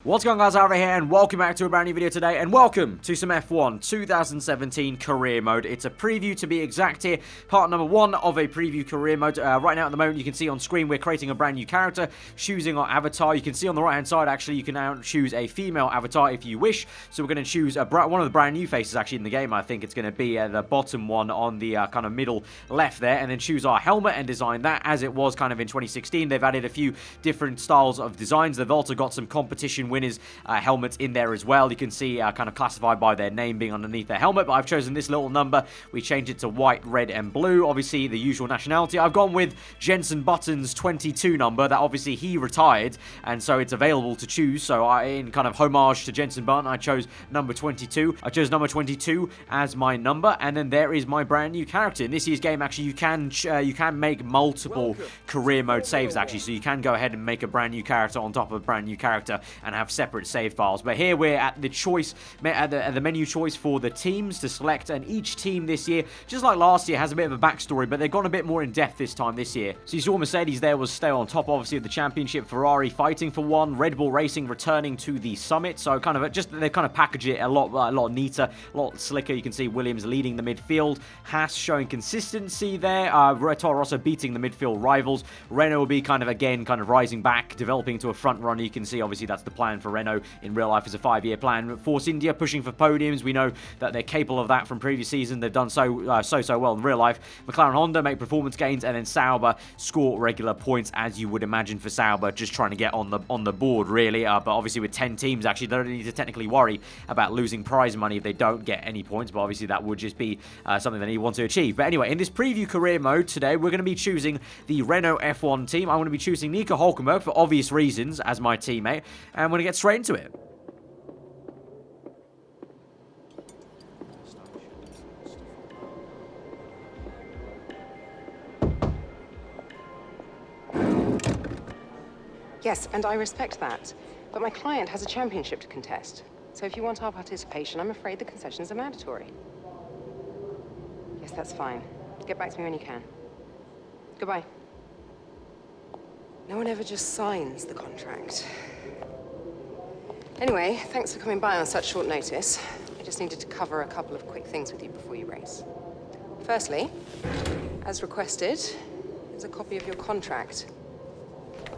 What's going on, guys? Aarava here, and welcome back to a brand new video today, and welcome to some F1 2017 career mode. It's a preview, to be exact here, part number 1 of a preview career mode. Right now at the moment you can see on screen we're creating a brand new character, choosing our avatar. You can see on the right hand side actually you can now choose a female avatar if you wish. So we're going to choose one of the brand new faces actually in the game. I think it's going to be the bottom one on the kind of middle left there, and then choose our helmet and design that as it was kind of in 2016. They've added a few different styles of designs. They've also got some competition winners helmets in there as well. You can see kind of classified by their name being underneath their helmet, but I've chosen this little number. We changed it to white, red, and blue. Obviously, the usual nationality. I've gone with Jenson Button's 22 number. That obviously he retired, and so it's available to choose. So in kind of homage to Jenson Button, I chose number 22. I chose number 22 as my number, and then there is my brand new character. In this year's game, actually, you can make multiple career mode saves actually, so you can go ahead and make a brand new character on top of a brand new character and have separate save files. But here we're at the choice, at the menu choice for the teams to select, and each team this year, just like last year, has a bit of a backstory, but they've gone a bit more in depth this time this year. So you saw Mercedes there was still on top, obviously, of the championship. Ferrari fighting for one. Red Bull Racing returning to the summit. So kind of they kind of package it a lot neater, a lot slicker. You can see Williams leading the midfield. Haas showing consistency there. Toro Rosso beating the midfield rivals. Renault will be kind of again rising back, developing into a front runner. You can see obviously that's the plan for Renault in real life as a 5-year plan. Force India pushing for podiums. We know that they're capable of that from previous season. They've done so well in real life. McLaren Honda make performance gains, and then Sauber score regular points, as you would imagine for Sauber, just trying to get on the board really. But obviously with 10 teams, actually they don't need to technically worry about losing prize money if they don't get any points. But obviously that would just be something that they want to achieve. But anyway, in this preview career mode today, we're going to be choosing the Renault F1 team. I'm going to be choosing Nico Hülkenberg for obvious reasons as my teammate, and I'm going to get straight into it. Yes, and I respect that. But my client has a championship to contest. So if you want our participation, I'm afraid the concessions are mandatory. Yes, that's fine. Get back to me when you can. Goodbye. No one ever just signs the contract. Anyway, thanks for coming by on such short notice. I just needed to cover a couple of quick things with you before you race. Firstly, as requested, is a copy of your contract.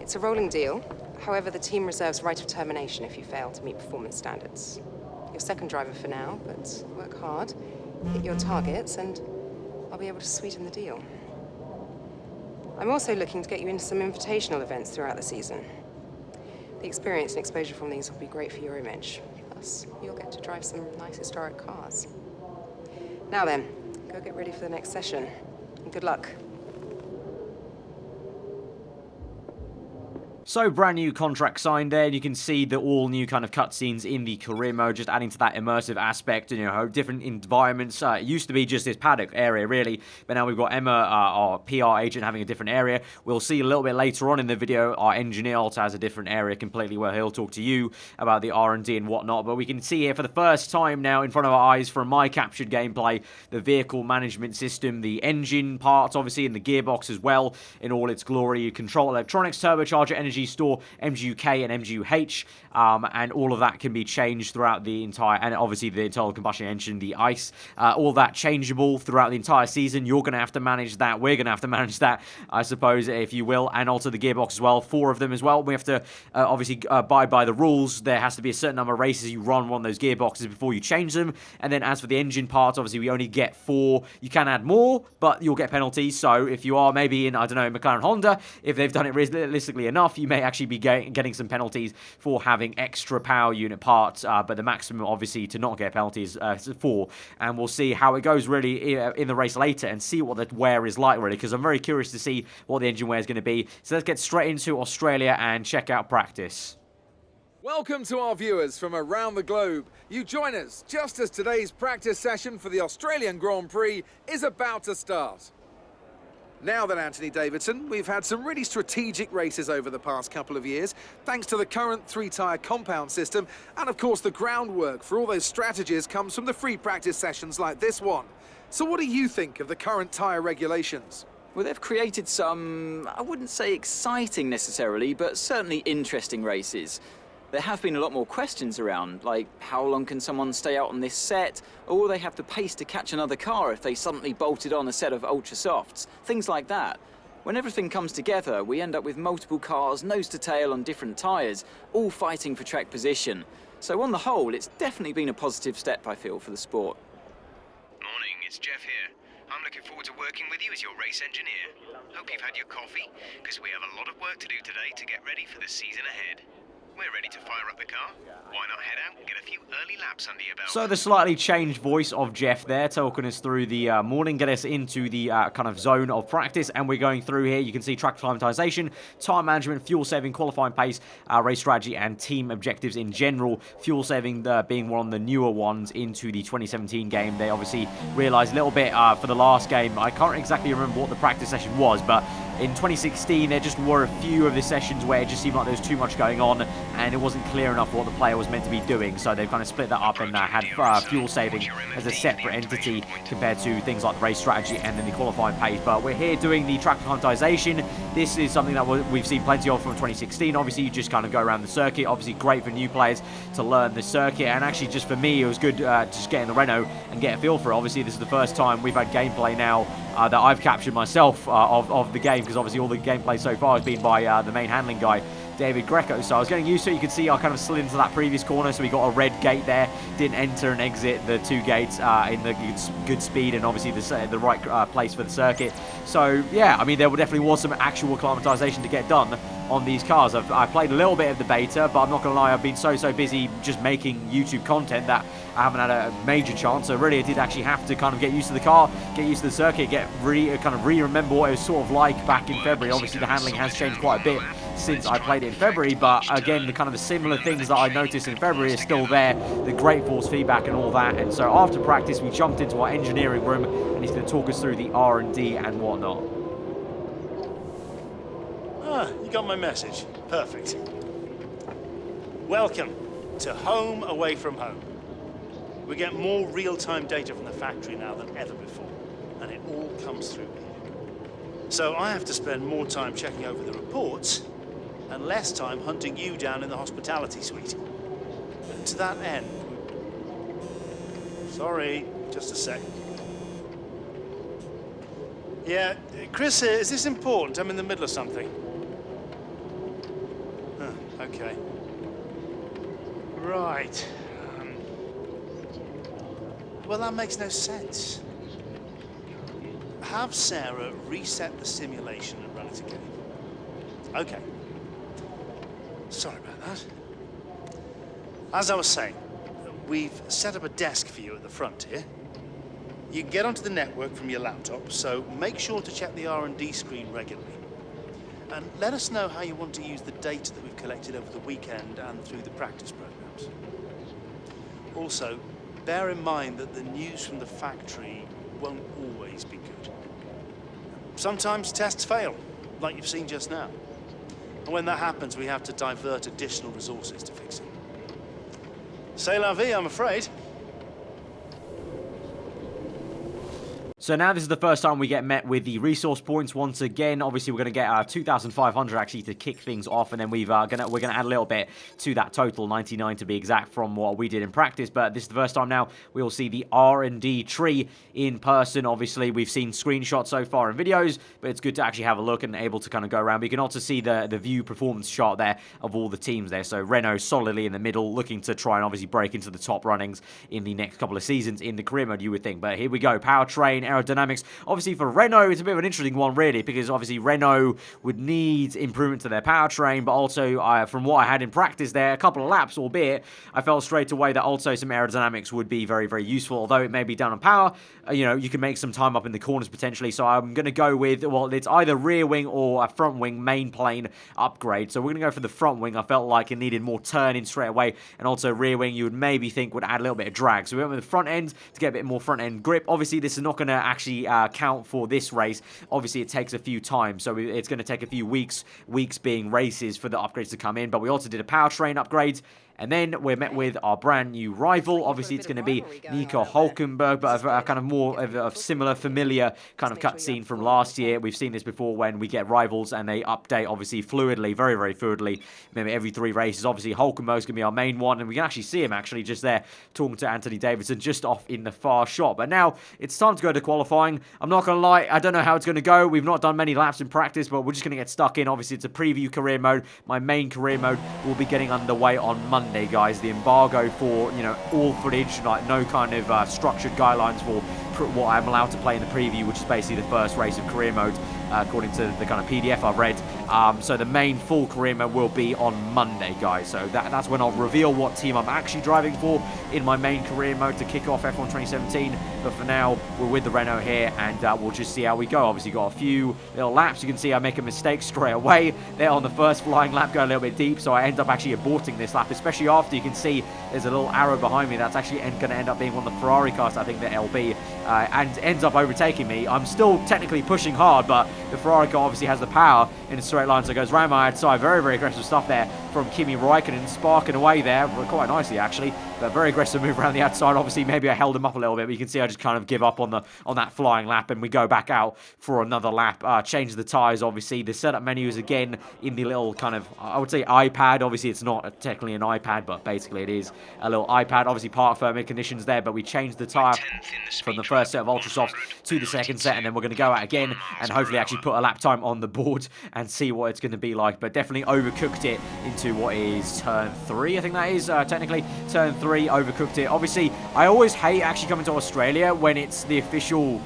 It's a rolling deal. However, the team reserves right of termination if you fail to meet performance standards. You're second driver for now, but work hard, hit your targets, and I'll be able to sweeten the deal. I'm also looking to get you into some invitational events throughout the season. The experience and exposure from these will be great for your image. Plus, you'll get to drive some nice historic cars. Now then, go get ready for the next session, and good luck. So brand new contract signed there. You can see the all new kind of cutscenes in the career mode, just adding to that immersive aspect. You know, different environments. It used to be just this paddock area really, but now we've got Emma, our PR agent, having a different area. We'll see a little bit later on in the video, our engineer also has a different area completely where he'll talk to you about the R&D and whatnot. But we can see here for the first time now in front of our eyes from my captured gameplay, the vehicle management system, the engine parts obviously, and the gearbox as well in all its glory. You control electronics, turbocharger, energy store, MGU-K and MGU-H, and all of that can be changed throughout the entire, and obviously the internal combustion engine, the ICE, all that changeable throughout the entire season. You're going to have to manage that. We're going to have to manage that, I suppose, if you will, and also the gearbox as well, 4 of them as well. We have to obviously abide by the rules. There has to be a certain number of races you run one of those gearboxes before you change them. And then as for the engine parts, obviously we only get 4. You can add more, but you'll get penalties. So if you are maybe in, I don't know, McLaren Honda, if they've done it realistically enough, you may actually be getting some penalties for having extra power unit parts, but the maximum obviously to not get penalties is 4, and we'll see how it goes really in the race later and see what the wear is like really, because I'm very curious to see what the engine wear is going to be. So let's get straight into Australia and check out practice. Welcome to our viewers from around the globe. You join us just as today's practice session for the Australian Grand Prix is about to start. Now then, Anthony Davidson, we've had some really strategic races over the past couple of years, thanks to the current 3-tyre compound system, and of course the groundwork for all those strategies comes from the free practice sessions like this one. So what do you think of the current tyre regulations? Well, they've created some, I wouldn't say exciting necessarily, but certainly interesting races. There have been a lot more questions around, like how long can someone stay out on this set, or will they have the pace to catch another car if they suddenly bolted on a set of ultra softs, things like that. When everything comes together, we end up with multiple cars nose to tail on different tyres, all fighting for track position. So on the whole, it's definitely been a positive step, I feel, for the sport. Morning, it's Jeff here. I'm looking forward to working with you as your race engineer. Hope you've had your coffee, because we have a lot of work to do today to get ready for the season ahead. We're ready to fire up the car. Why not head out and get a few early laps under your belt? So the slightly changed voice of Jeff there, talking us through the morning, get us into the kind of zone of practice, and we're going through here. You can see track acclimatization, time management, fuel saving, qualifying pace, race strategy, and team objectives in general. Fuel saving being one of the newer ones into the 2017 game. They obviously realized a little bit for the last game. I can't exactly remember what the practice session was, but in 2016 there just were a few of the sessions where it just seemed like there was too much going on and it wasn't clear enough what the player was meant to be doing, so they've kind of split that up and had fuel saving as a separate entity compared to things like race strategy and then the qualifying pace. But we're here doing the track acclimatization. This is something that we've seen plenty of from 2016. Obviously you just kind of go around the circuit, obviously great for new players to learn the circuit, and actually just for me it was good just getting the Renault and get a feel for it. Obviously this is the first time we've had gameplay now that I've captured myself of the game, because obviously all the gameplay so far has been by the main handling guy, David Greco. So I was getting used to it. You can see I kind of slid into that previous corner, so we got a red gate there, didn't enter and exit the two gates in the good speed and obviously the right place for the circuit. So yeah, I mean there definitely was some actual acclimatization to get done on these cars. I played a little bit of the beta, but I'm not gonna lie, I've been so busy just making YouTube content that I haven't had a major chance. So really I did actually have to kind of get used to the car, get used to the circuit, remember what it was sort of like back in February. Obviously the handling has changed quite a bit since I played it in February, but again the kind of the similar things that I noticed in February are still there, the great force feedback and all that. And so after practice we jumped into our engineering room and he's going to talk us through the R&D and whatnot. You got my message. Perfect. Welcome to home away from home. We get more real-time data from the factory now than ever before, and it all comes through here. So I have to spend more time checking over the reports and less time hunting you down in the hospitality suite. And to that end... Sorry, just a sec. Yeah, Chris, is this important? I'm in the middle of something. Okay. Right. Well, that makes no sense. Have Sarah reset the simulation and run it again. Okay. Sorry about that. As I was saying, we've set up a desk for you at the front here. You can get onto the network from your laptop, so make sure to check the R&D screen regularly. And let us know how you want to use the data that we've collected over the weekend and through the practice programs. Also, bear in mind that the news from the factory won't always be good. Sometimes tests fail, like you've seen just now. And when that happens, we have to divert additional resources to fix it. C'est la vie, I'm afraid. So now this is the first time we get met with the resource points once again. Obviously, we're going to get 2,500 actually to kick things off, and then we're going to add a little bit to that total, 99 to be exact, from what we did in practice. But this is the first time now we will see the R&D tree in person. Obviously, we've seen screenshots so far in videos, but it's good to actually have a look and able to kind of go around. But you can also see the view performance chart there of all the teams there. So Renault solidly in the middle, looking to try and obviously break into the top runnings in the next couple of seasons in the career mode, you would think. But here we go, powertrain, aerodynamics. Obviously for Renault, it's a bit of an interesting one really, because obviously Renault would need improvement to their powertrain, but also from what I had in practice there, a couple of laps, albeit, I felt straight away that also some aerodynamics would be very useful. Although it may be down on power, you know, you can make some time up in the corners potentially. So I'm going to go with, well, it's either rear wing or a front wing main plane upgrade. So we're going to go for the front wing. I felt like it needed more turning straight away, and also rear wing you would maybe think would add a little bit of drag. So we went with the front end to get a bit more front end grip. Obviously this is not going to actually count for this race. Obviously it takes a few times, so it's going to take a few weeks being races for the upgrades to come in. But we also did a powertrain upgrade, And then we're met with our brand new rival. Obviously, it's going to be Nico Hulkenberg, but a kind of more of a similar, familiar kind of cutscene from last year. We've seen this before when we get rivals and they update, obviously, fluidly, very, very fluidly, maybe every 3 races. Obviously, Hulkenberg's going to be our main one, and we can actually see him actually just there talking to Anthony Davidson just off in the far shot. But now it's time to go to qualifying. I'm not going to lie, I don't know how it's going to go. We've not done many laps in practice, but we're just going to get stuck in. Obviously, it's a preview career mode. My main career mode will be getting underway on Monday, guys. The embargo for, you know, all footage, like no kind of structured guidelines for what I'm allowed to play in the preview, which is basically the first race of career mode, according to the kind of PDF I've read. So the main full career mode will be on Monday, guys. So that's when I'll reveal what team I'm actually driving for in my main career mode to kick off F1 2017. But for now, we're with the Renault here, and we'll just see how we go. Obviously, got a few little laps. You can see I make a mistake straight away there on the first flying lap, going a little bit deep, so I end up actually aborting this lap, especially after you can see there's a little arrow behind me that's actually going to end up being one of the Ferrari cars, I think, the LB, and ends up overtaking me. I'm still technically pushing hard, but the Ferrari car obviously has the power in a straight line, so it goes round my outside. Very, very aggressive stuff there from Kimi Räikkönen, sparking away there, quite nicely actually, but very aggressive move around the outside. Obviously, maybe I held him up a little bit, but you can see I just kind of give up on that flying lap, and we go back out for another lap. Change the tyres, obviously. The setup menu is again in the little kind of, I would say, iPad. Obviously, it's not technically an iPad, but basically it is a little iPad. Obviously, park firming conditions there, but we changed the tyre from the first set of Ultra Softs to the second set, and then we're going to go out again and hopefully actually put a lap time on the board and see what it's going to be like. But definitely overcooked it into what is turn 3, I think that is, technically. Turn 3, overcooked it. Obviously, I always hate actually coming to Australia when it's the official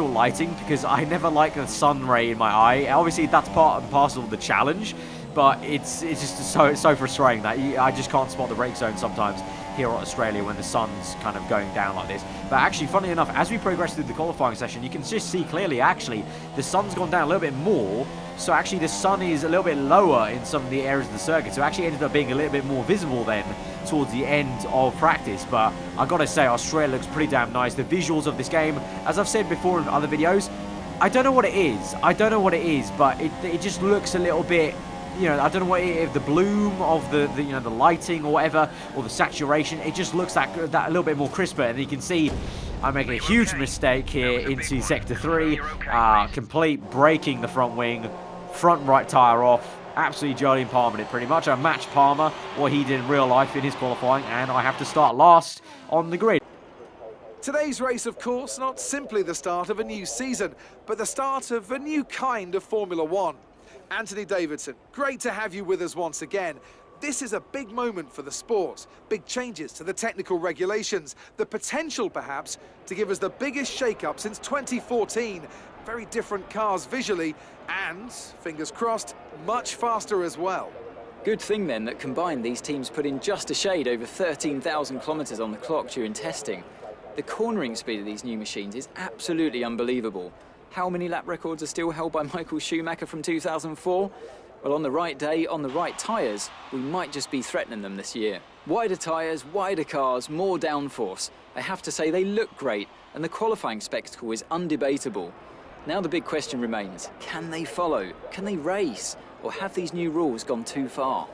lighting, because I never like the sun ray in my eye. Obviously, that's part and parcel of the challenge, but it's just so frustrating that I just can't spot the brake zone sometimes here in Australia when the sun's kind of going down like this. But actually, funnily enough, as we progress through the qualifying session, you can just see clearly, actually, the sun's gone down a little bit more. So actually, the sun is a little bit lower in some of the areas of the circuit. So it actually ended up being a little bit more visible then towards the end of practice. But I gotta say, Australia looks pretty damn nice. The visuals of this game, as I've said before in other videos, I don't know what it is. But it just looks a little bit, you know, I don't know what it is, the bloom of the you know, the lighting or whatever, or the saturation. It just looks that a little bit more crisper. And you can see I'm making a huge mistake here into Sector 3. Complete breaking the front wing, front right tyre off. Absolutely Jolyon Palmer it pretty much. I matched Palmer, what he did in real life in his qualifying, and I have to start last on the grid. Today's race, of course, not simply the start of a new season, but the start of a new kind of Formula One. Anthony Davidson, great to have you with us once again. This is a big moment for the sport. Big changes to the technical regulations. The potential, perhaps, to give us the biggest shake-up since 2014. Very different cars visually, and, fingers crossed, much faster as well. Good thing then that combined these teams put in just a shade over 13,000 kilometres on the clock during testing. The cornering speed of these new machines is absolutely unbelievable. How many lap records are still held by Michael Schumacher from 2004? Well, on the right day, on the right tyres, we might just be threatening them this year. Wider tyres, wider cars, more downforce. I have to say they look great, and the qualifying spectacle is undebatable. Now the big question remains, can they follow? Can they race? Or have these new rules gone too far?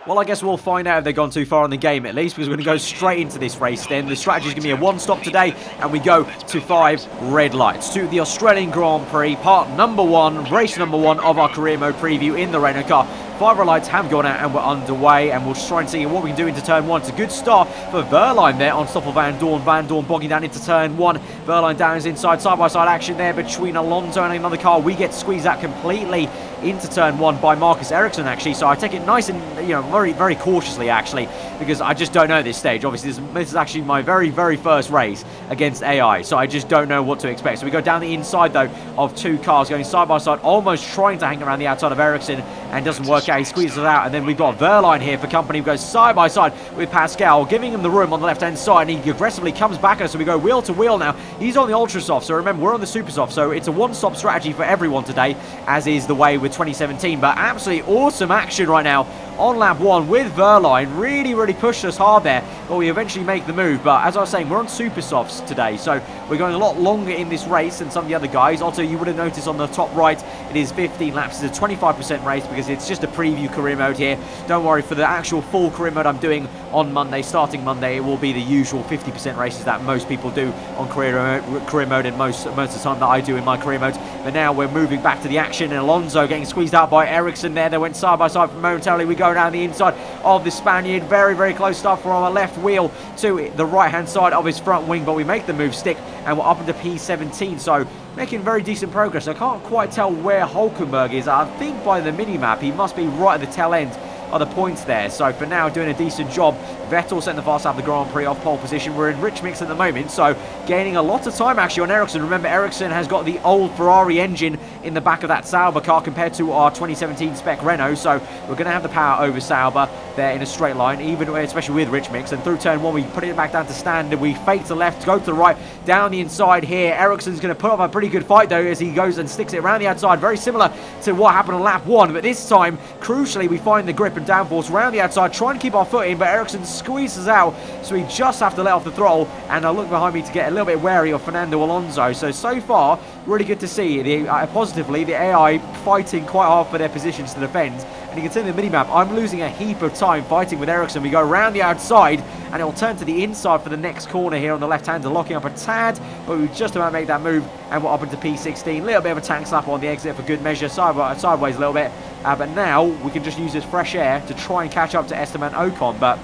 Well, I guess we'll find out if they've gone too far in the game at least, because we're going to go straight into this race then. The strategy is going to be a one-stop today, and we go to 5 red lights, to the Australian Grand Prix, part number 1, race number 1 of our career mode preview in the Renault car. 5 red lights have gone out and we're underway, and we'll just try and see what we can do into turn 1. It's a good start for Wehrlein there on top of Van Dorn. Van Dorn bogging down into turn 1. Wehrlein down is inside, side-by-side action there between Alonso and another car. We get squeezed out completely into turn 1 by Marcus Ericsson, actually. So I take it nice and, you know, very, very cautiously, actually, because I just don't know at this stage. Obviously, this is actually my very, very first race against AI, so I just don't know what to expect. So we go down the inside, though, of 2 cars going side-by-side, almost trying to hang around the outside of Ericsson, and doesn't work out. He squeezes it out, and then we've got Wehrlein here for company, who goes side-by-side with Pascal, giving him the room on the left-hand side, and he aggressively comes back at us, so we go wheel-to-wheel now. He's on the Ultra Soft, so remember, we're on the Super Soft, so it's a one-stop strategy for everyone today, as is the way with 2017, but absolutely awesome action right now on lap 1 with Verline. Really pushed us hard there, but we eventually make the move. But as I was saying, we're on super softs today, so we're going a lot longer in this race than some of the other guys. Also, you would have noticed on the top right, it is 15 laps. It's a 25% race because it's just a preview career mode here. Don't worry, for the actual full career mode I'm doing on Monday, starting Monday, it will be the usual 50% races that most people do on career mode and most of the time that I do in my career mode. But now we're moving back to the action, and Alonso getting squeezed out by Ericsson there. They went side by side momentarily. We go down the inside of the Spaniard. Very close stuff from our left wheel to the right-hand side of his front wing, but we make the move stick, and we're up into P17, so making very decent progress. I can't quite tell where Hulkenberg is. I think by the mini-map, he must be right at the tail end of the points there. So for now, doing a decent job. Vettel setting the fast out of the Grand Prix off pole position. We're in rich mix at the moment, so gaining a lot of time actually on Ericsson. Remember, Ericsson has got the old Ferrari engine in the back of that Sauber car compared to our 2017 spec Renault, so we're going to have the power over Sauber there in a straight line, especially with rich mix. And through turn 1, we put it back down to standard. We fake to the left, go to the right, down the inside here. Ericsson's going to put up a pretty good fight though as he goes and sticks it around the outside, very similar to what happened on lap 1, but this time, crucially, we find the grip and downforce around the outside, trying to keep our foot in, but Ericsson squeezes out, so we just have to let off the throttle. And I look behind me to get a little bit wary of Fernando Alonso. So far, really good to see positively the AI fighting quite hard for their positions to defend. And you can see in the mini-map, I'm losing a heap of time fighting with Ericsson. We go around the outside, and it will turn to the inside for the next corner here on the left-hander, locking up a tad, but we just about make that move, and we're up into P16. A little bit of a tank slap on the exit for good measure, sideways a little bit, but now we can just use this fresh air to try and catch up to Esteban Ocon. But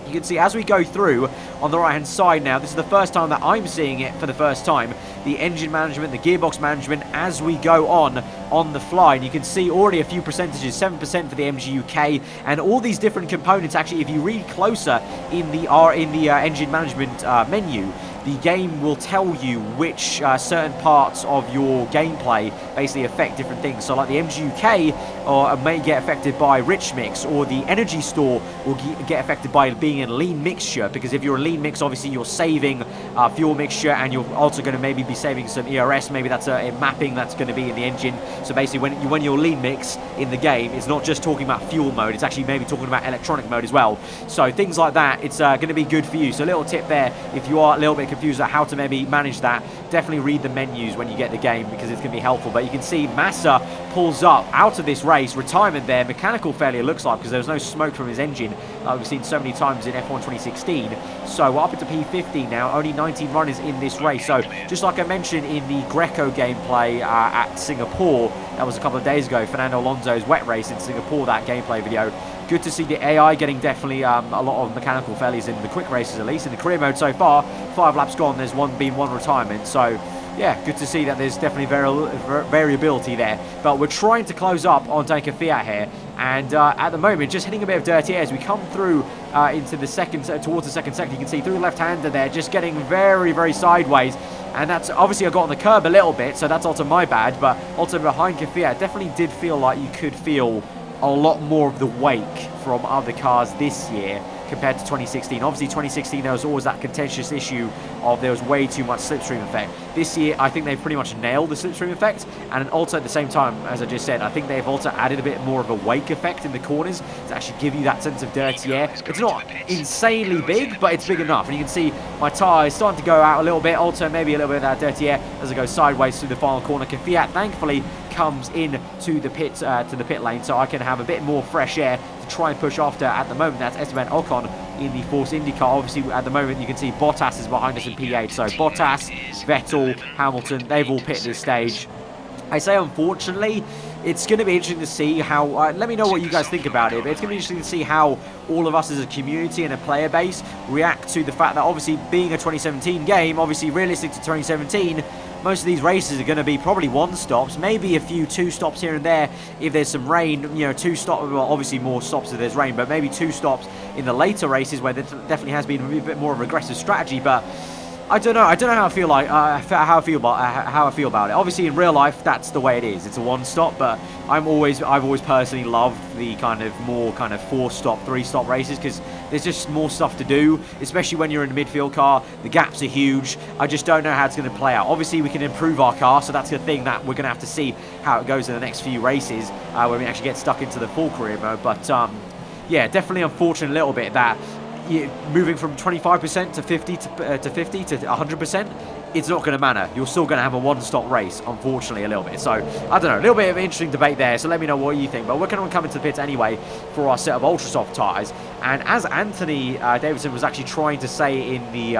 you can see as we go through on the right-hand side now, this is the first time that I'm seeing it for the first time, the engine management, the gearbox management, as we go on the fly. And you can see already a few percentages, 7% for the MG UK, and all these different components. Actually, if you read closer in the engine management menu, the game will tell you which certain parts of your gameplay basically affect different things. So like the MG UK may get affected by rich mix, or the energy store will get affected by being a lean mixture, because if you're a lean mix, obviously you're saving fuel mixture, and you're also going to maybe be saving some ERS. Maybe that's a mapping that's going to be in the engine. So basically when you're lean mix in the game, it's not just talking about fuel mode, it's actually maybe talking about electronic mode as well. So things like that, it's going to be good for you. So a little tip there, if you are a little bit confused about how to maybe manage that, definitely read the menus when you get the game, because it's going to be helpful. But you can see Massa pulls up out of this race, retirement there, mechanical failure looks like, because there was no smoke from his engine like we've seen so many times in F1 2016. So we're up into P15 now, only 19 runners in this race. So just like I mentioned in the Greco gameplay at Singapore, that was a couple of days ago, Fernando Alonso's wet race in Singapore, that gameplay video. Good to see the AI getting definitely a lot of mechanical failures in the quick races, at least. In the career mode so far, 5 laps gone, there's been one retirement. So yeah, good to see that there's definitely variability there. But we're trying to close up on Danke Fiat here, and at the moment just hitting a bit of dirty air as we come through into the towards the second sector. You can see through the left-hander there, just getting very sideways, and that's obviously I got on the curb a little bit, so that's also my bad. But also behind Fiat, definitely did feel like you could feel a lot more of the wake from other cars this year compared to 2016. Obviously 2016 there was always that contentious issue of there was way too much slipstream effect. This year I think they've pretty much nailed the slipstream effect, and also at the same time, as I just said, I think they've also added a bit more of a wake effect in the corners to actually give you that sense of dirty air. It's not insanely big, but it's big enough, and you can see my tyre is starting to go out a little bit, also maybe a little bit of that dirty air as I go sideways through the final corner. Fiat thankfully comes in to the pit lane, so I can have a bit more fresh air to try and push after. At the moment, that's Esteban Ocon in the Force IndyCar. Obviously, at the moment, you can see Bottas is behind us in P8. So Bottas, Vettel, Hamilton, they've all pitted this stage. I say, unfortunately, it's going to be interesting to see how, let me know what you guys think about it, but it's going to be interesting to see how all of us as a community and a player base react to the fact that obviously being a 2017 game, obviously realistic to 2017, most of these races are going to be probably one stops, maybe a few 2 stops here and there if there's some rain, 2 stops, well obviously more stops if there's rain, but maybe 2 stops in the later races where there definitely has been a bit more of an aggressive strategy. But I don't know how I feel how I feel about it. Obviously in real life that's the way it is. It's a 1 stop, but I've always personally loved the kind of more 4 stop, 3 stop races, because there's just more stuff to do, especially when you're in a midfield car. The gaps are huge. I just don't know how it's going to play out. Obviously we can improve our car, so that's the thing that we're going to have to see how it goes in the next few races when we actually get stuck into the full career mode. But yeah, definitely unfortunate a little bit that moving from 25% to 50 to 50 to 100%, it's not going to matter. You're still going to have a one-stop race, unfortunately, a little bit. So, I don't know, a little bit of an interesting debate there. So let me know what you think. But we're going to come into the pits anyway for our set of ultra soft tyres. And as Anthony Davidson was actually trying to say in the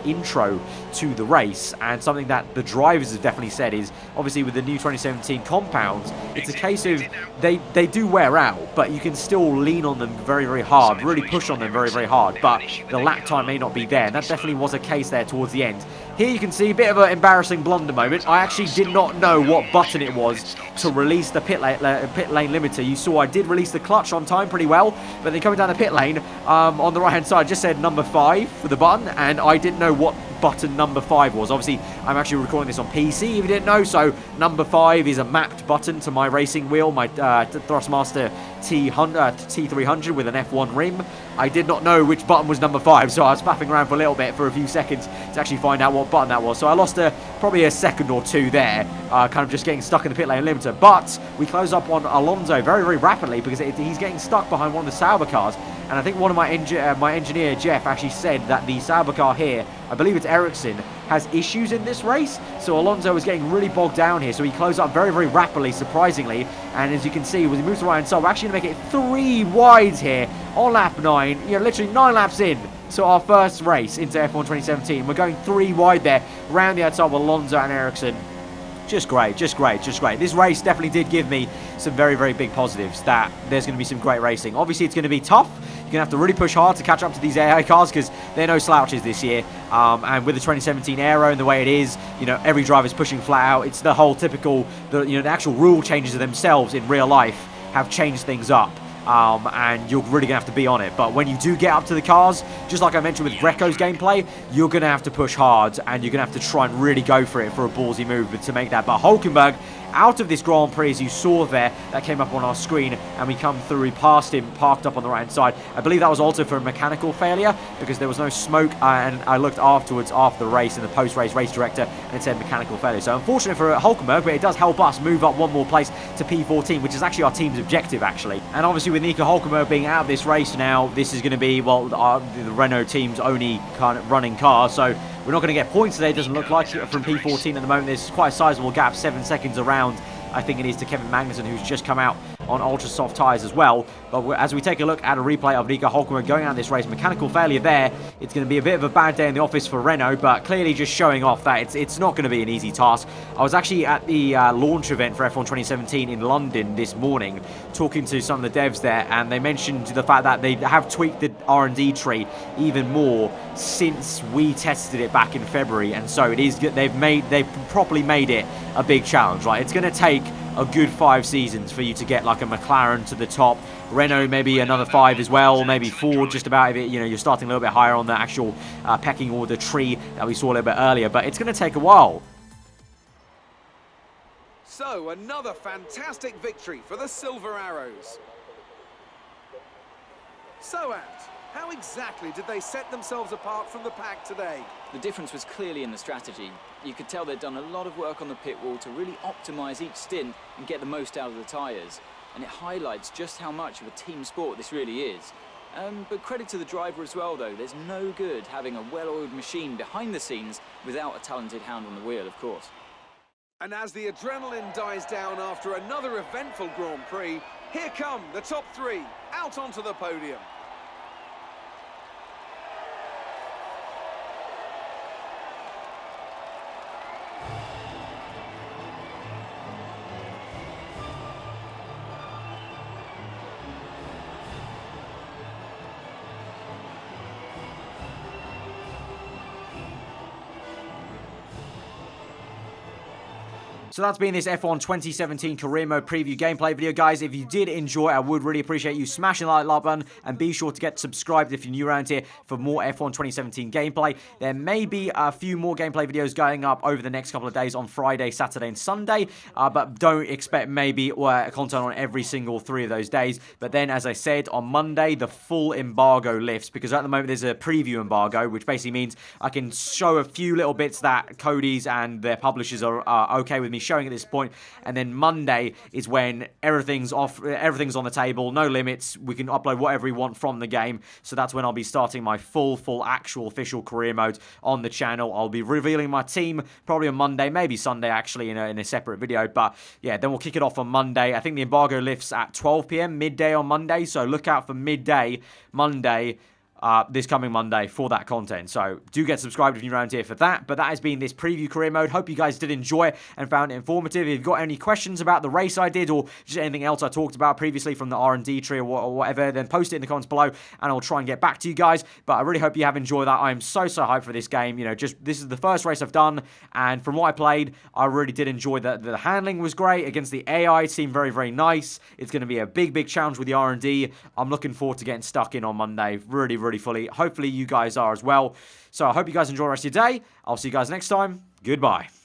intro to the race, and something that the drivers have definitely said is, obviously with the new 2017 compounds, it's a case of they do wear out, but you can still lean on them very, very hard, really push on them very, very hard. But the lap time may not be there. And that definitely was a case there towards the end. Here you can see a bit of an embarrassing blunder moment. I actually did not know what button it was to release the pit lane limiter. You saw I did release the clutch on time pretty well, but then coming down the pit lane on the right hand side just said number 5 for the button, and I didn't know what button number 5 was. Obviously, I'm actually recording this on PC if you didn't know, so number 5 is a mapped button to my racing wheel, my Thrustmaster T300 with an F1 rim. I did not know which button was number 5, so I was faffing around for a little bit for a few seconds to actually find out what button that was. So I lost probably a second or two there, kind of just getting stuck in the pit lane limiter. But we close up on Alonso very, very rapidly because he's getting stuck behind one of the Sauber cars. And I think one of my engineer, Jeff, actually said that the Sauber car here, I believe it's Ericsson, has issues in this race. So Alonso is getting really bogged down here. So he closed up very, very rapidly, surprisingly. And as you can see, as he moves to the right hand side, we're actually going to make it 3 wides here on lap 9. You know, literally 9 laps in to our first race into F1 2017. We're going 3 wide there, round the outside with Alonso and Ericsson. Just great, just great, just great. This race definitely did give me some very, very big positives, that there's going to be some great racing. Obviously, it's going to be tough. You're going to have to really push hard to catch up to these AI cars because they're no slouches this year. And with the 2017 Aero and the way it is, you know, every driver's pushing flat out. It's the whole typical, the actual rule changes themselves in real life have changed things up. And you're really going to have to be on it. But when you do get up to the cars, just like I mentioned with Greco's gameplay, you're going to have to push hard, and you're going to have to try and really go for it for a ballsy move to make that. But Hulkenberg, out of this Grand Prix, as you saw there, that came up on our screen, and we come through, we passed him, parked up on the right-hand side. I believe that was also for a mechanical failure, because there was no smoke, and I looked afterwards, after the race, in the post-race race director, and it said mechanical failure. So unfortunate for Hulkenberg, but it does help us move up one more place to P14, which is actually our team's objective, actually. And obviously with Nico Hulkenberg being out of this race now, this is going to be, well, the Renault team's only kind of running car, so we're not going to get points today, it doesn't look like, from P14 at the moment. There's quite a sizable gap, 7 seconds around, I think it is, to Kevin Magnussen, who's just come out on ultra soft tyres as well. But as we take a look at a replay of Nico Hulkenberg going out this race, mechanical failure there, it's going to be a bit of a bad day in the office for Renault, but clearly just showing off that it's not going to be an easy task. I was actually at the launch event for F1 2017 in London this morning, talking to some of the devs there, and they mentioned the fact that they have tweaked the R&D tree even more since we tested it back in February, and so it is, they've properly made it a big challenge. Right, it's going to take a good 5 seasons for you to get like a McLaren to the top. Renault maybe another 5 as well, maybe 4 just about, if it, you know, you're starting a little bit higher on the actual pecking order tree that we saw a little bit earlier, but it's going to take a while. So, another fantastic victory for the Silver Arrows. So, Ant, how exactly did they set themselves apart from the pack today? The difference was clearly in the strategy. You could tell they'd done a lot of work on the pit wall to really optimise each stint and get the most out of the tyres. And it highlights just how much of a team sport this really is. But credit to the driver as well, though. There's no good having a well-oiled machine behind the scenes without a talented hound on the wheel, of course. And as the adrenaline dies down after another eventful Grand Prix, here come the top 3 out onto the podium. So that's been this F1 2017 Career Mode preview gameplay video, guys. If you did enjoy, I would really appreciate you smashing the like button, and be sure to get subscribed if you're new around here for more F1 2017 gameplay. There may be a few more gameplay videos going up over the next couple of days on Friday, Saturday, and Sunday, but don't expect maybe content on every single 3 of those days. But then, as I said, on Monday, the full embargo lifts, because at the moment there's a preview embargo, which basically means I can show a few little bits that Cody's and their publishers are okay with me showing at this point. And then Monday is when everything's off, everything's on the table, no limits. We can upload whatever we want from the game. So that's when I'll be starting my full actual official career mode on the channel. I'll be revealing my team probably on Monday, maybe Sunday actually in a separate video. But yeah, then we'll kick it off on Monday. I think the embargo lifts at 12 p.m. midday on Monday. So look out for midday Monday. This coming Monday for that content. So do get subscribed if you're around here for that. But that has been this preview career mode. Hope you guys did enjoy and found it informative. If you've got any questions about the race I did or just anything else I talked about previously from the R&D tree or whatever, then post it in the comments below and I'll try and get back to you guys. But I really hope you have enjoyed that. I'm so hyped for this game. You know, just this is the first race I've done, and from what I played, I really did enjoy that. The handling was great against the AI. It seemed very nice. It's going to be a big challenge with the R&D. I'm looking forward to getting stuck in on Monday. Really fully. Hopefully you guys are as well. So I hope you guys enjoy the rest of your day. I'll see you guys next time. Goodbye.